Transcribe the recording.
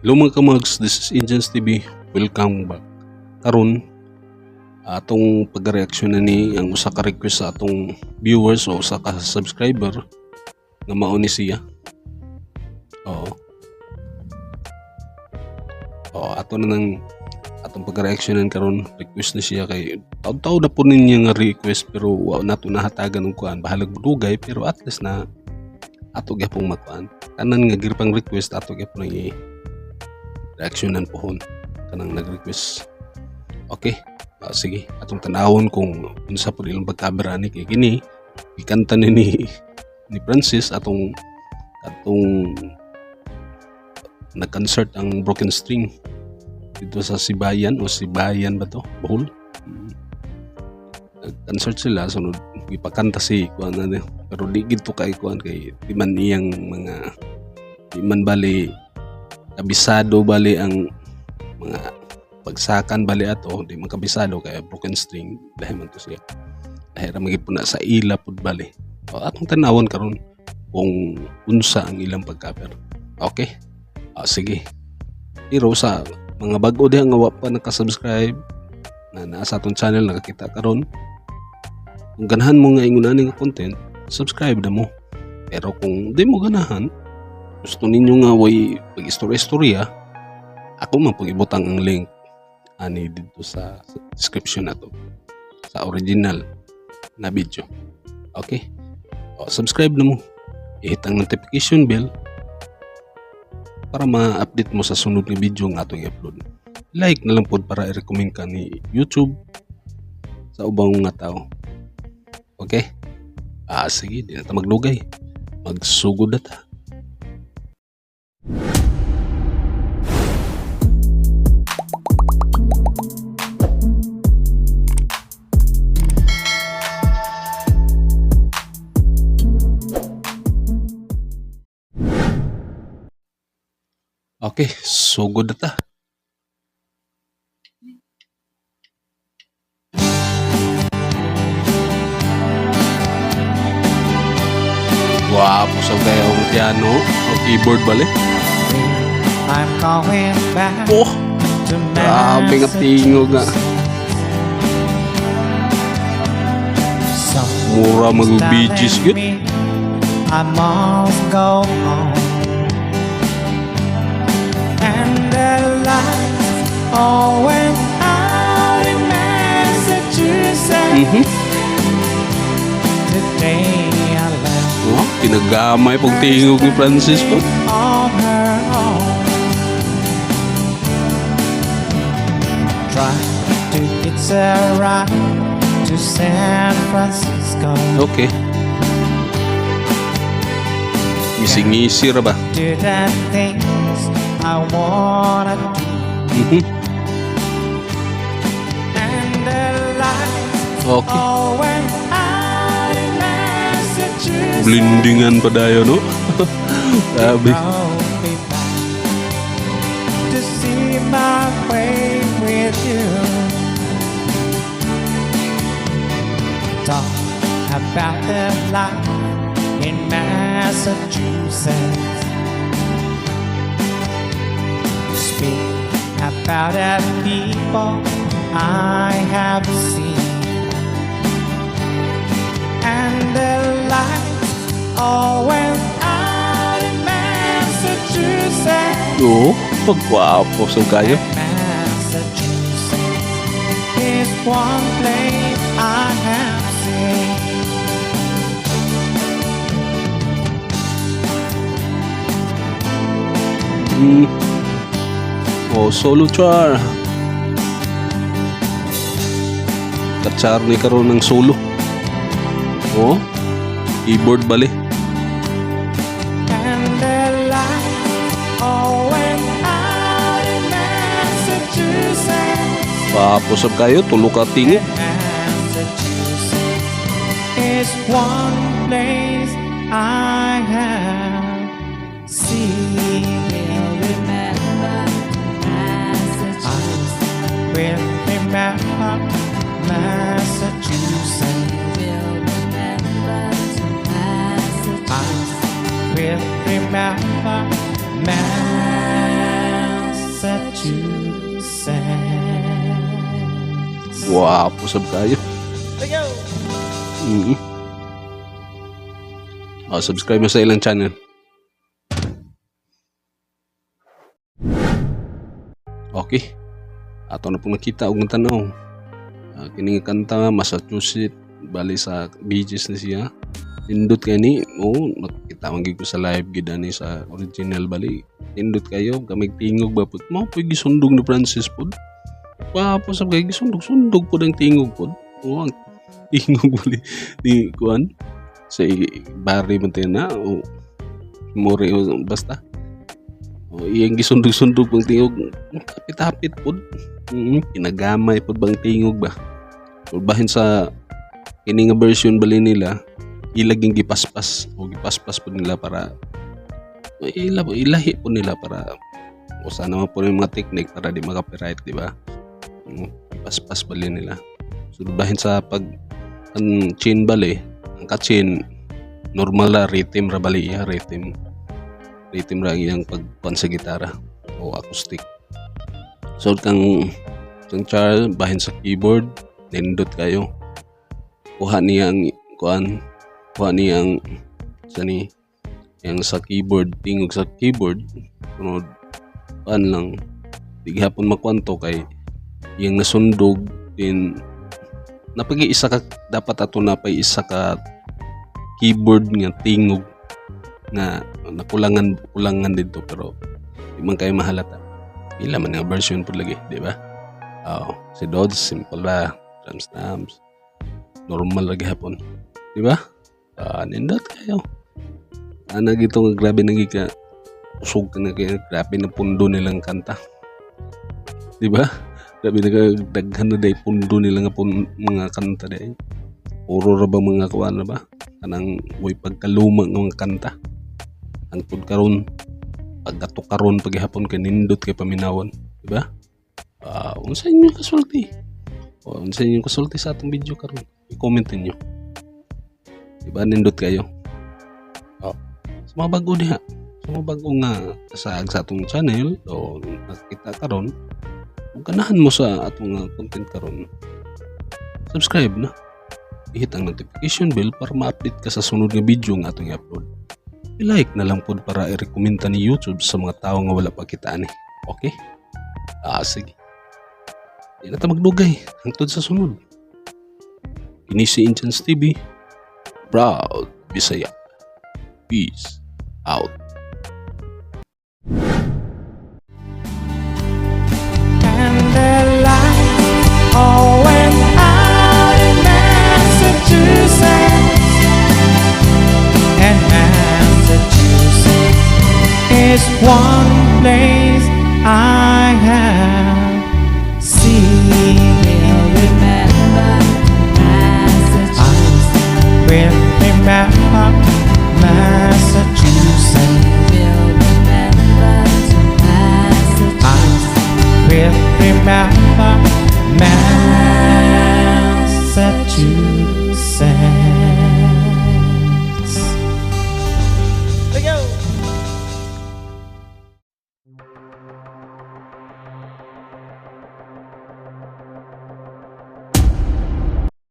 Hello mga kamags, this is Agents TV. Welcome back. Karon atong pagreaksyon na ni ang usa ka request sa atong viewers o usa ka subscriber nga mao ni siya. Oo. Ato na nang atong pagreaksyonan karon, request na siya kay taud-taud na po niya nga request pero wa nato nahatagan og kuan, bahalag dugay pero at least na ato gyapon makuan. Tanan nga girpang request ato gyapon reaksyonan pohon kanang nag-request. Okay, sige atong tanawon kung unsa pud ilang pagkabera ni kay kini ikanta ni Francis atong nag-concert ang Broken String dito sa Sibayan ba to? Bohol. Nag-concert sila sunod ipakanta si kuan na pero di gid to kay kuan kay di man iyang mga di man bali kabisado bali ang mga pagsakan bali ato di man kabisado kaya Broken String dahil man to siya dahil ramagid po na sa ila pud bali atong tanawon karon kung unsa ang ilang pagkaper. Okay, sige pero sa mga bag-o diha nga wa pa nakasubscribe na naa sa atong channel nakakita karon, kung ganahan mo nga ingon ani nga content subscribe na mo, pero kung di mo ganahan gusto ninyo nga way pag-istorya-istorya, ako man pag-ibutang ang link ani dito sa description nato sa original na video. Okay? Subscribe na mo. I-hit ang notification bell para ma-update mo sa sunod na video nga atong i-upload. Like na lang pod para i-recommend ka ni YouTube sa ubang nga tao. Okay? Sige, di na ta maglugay. Magsugod na ta. Okay, sugod na ta. Guwapo sa kaya ang piano o keyboard bali. I'm going back to grabe nga tingog nga. Mura mag-Bee Gees gud. I must go home. And the lights all went out in Massachusetts. Today I left Pinagamay pag tingog ni Francis po. on her own. Try to hitch a ride to San Francisco. Okay. Ngisi-ngisi ra ba? Do the things I wanna do. And the lights Okay. all went out in Massachusetts. Blendingan pa dayo, no? Grabe. I'll be back to see my way with you. Talk about the life in Massachusetts. Speak about the people I have seen. And the lights all went out in Massachusetts. Pagwapo sa kayo. Massachusetts is one place I have seen. Solo char. Kachar ni karon ng solo. Keyboard bali. And the lights all went out in Massachusetts. Papo sa kayo, tulo ka tingog. Massachusetts is one place I have seen. Will remember Massachusetts. I will remember Massachusetts. Massachusetts. Wow, pusab kayo. Let's go! Subscribe mo sa ilang channel. Okay. Ato na pong nakita og tanaw. Kini nga kanta Massachusetts bali sa Bee Gees na siya. Tindot kay ni, nakita man gid ko sa live gid ani sa original bali. Tindot kayo kamig tingog ba pud. Mao pud gisundog ni Francis pud. Papo sa kay gisundog pud ang tingog pud. Ang tingog bali ni kuan sa Barry man tayo na o more basta iyang gisundog-sundog bang tingog kapit-hapit pod. Pinagamay pod bang tingog ba bahin sa kini nga version bali nila ilaging gipaspas pod nila para ilahi po nila para usa naman po yung mga technique para di maka-copyright, di ba? Paspas bali nila so bahin sa pag ang chain bali ang ka-chain normal la rhythm ra bali ya rhythm ra iyang pagkuan sa gitara o acoustic so kang Charles bahin sa keyboard nindot kayo kuha niyang sani yang sa keyboard tingog sa keyboard sunod lang di hapon makwanto kay yung nasundog din napag-iisa ka dapat ato na pa isa ka keyboard nga tingog na nakulangan dito pero di man kayo mahalata ila man nga version po lagi di ba si Dodds simple ba drums normal lagi hapon di ba nindot kayo gito nga grabe nang ka usog ka na kaya grabe na pundo nilang kanta di ba grabe na daghan na day pundo nila nga mga kanta day puro ra ba mga kuan na ba kanang way pagkaluma ng mga kanta ang pud karon paggato karon paghapon kay nindot kay paminawon di ba unsa inyo kasulti unsa inyo kasulti sa atong video karon i-comment niyo di ba nindot kayo sa mga bago diha sa mga bago nga kasag sa atong channel o nakita karon kung ganahan mo sa atong content karon subscribe na i-hit ang notification bell para ma-update ka sa sunod nga video nga atong i-upload i-like na lang po para i-rekomenda ni YouTube sa mga tao nga wala pa kitaan okay sige di na ta magdugay hangtod sa sunod kini si Inchans TV proud Bisaya peace out. And the light all went out in Massachusetts. And Massachusetts is one place I